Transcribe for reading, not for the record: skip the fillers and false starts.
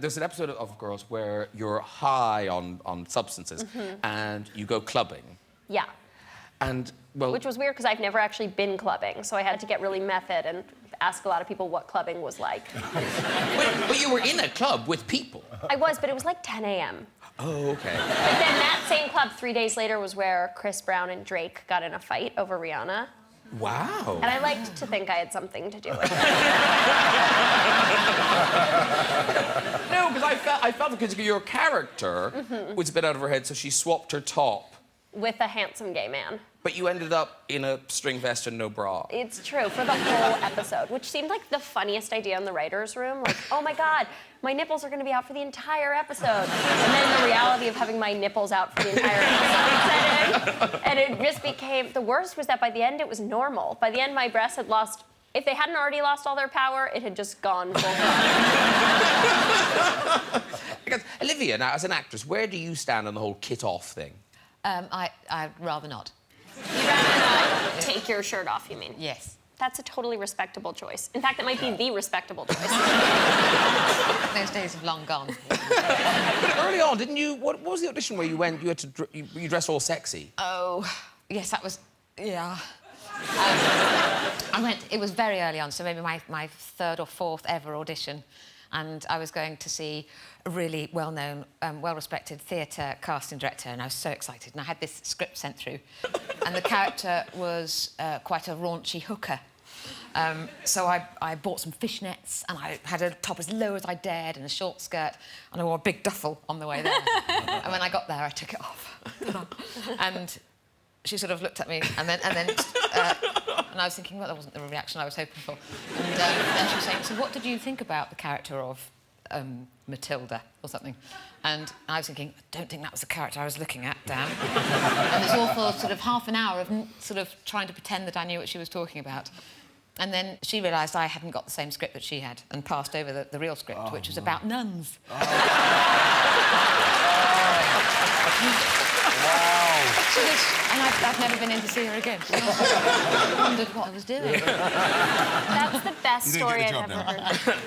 There's an episode of Girls where you're high on substances and you go clubbing. Yeah. And, well... Which was weird because I've never actually been clubbing, so I had to get really method and ask a lot of people what clubbing was like. But you were in a club with people. I was, but it was like 10 a.m. Oh, OK. But then that same club 3 days later was where Chris Brown and Drake got in a fight over Rihanna. Wow. And I liked to think I had something to do with it. No, because I felt because your character was a bit out of her head, so she swapped her top. With a handsome gay man. But you ended up in a string vest and no bra. It's true, for the whole episode, which seemed like the funniest idea in the writer's room. Like, oh my God, my nipples are going to be out for the entire episode. And then the reality of having my nipples out for the entire episode set in. And it just became... The worst was that by the end, it was normal. By the end, my breasts had lost... If they hadn't already lost all their power, it had just gone full on. Because, Olivia, now, as an actress, where do you stand on the whole kit-off thing? I'd rather not. You'd rather not take your shirt off, you mean? Yes. That's a totally respectable choice. In fact, it might be the respectable choice. Those days have long gone. But early on, didn't you... What was the audition where you went... You dressed all sexy? Oh, yes, that was... Yeah. I went... It was very early on, so maybe my third or fourth ever audition. And I was going to see a really well-known, well-respected theatre casting director, and I was so excited. And I had this script sent through, and the character was quite a raunchy hooker. So I bought some fishnets, and I had a top as low as I dared and a short skirt, and I wore a big duffel on the way there. And when I got there, I took it off. And she sort of looked at me, and then and I was thinking, well, that wasn't the reaction I was hoping for. And then she was saying, so what did you think about the character of Matilda or something? And I was thinking, I don't think that was the character I was looking at, damn. And it was all for sort of half an hour of sort of trying to pretend that I knew what she was talking about. And then she realised I hadn't got the same script that she had and passed over the real script, which was about nuns. Wow. And I've never been in to see her again. I wondered what I was doing. That's the best You didn't story get the I've job ever now. heard.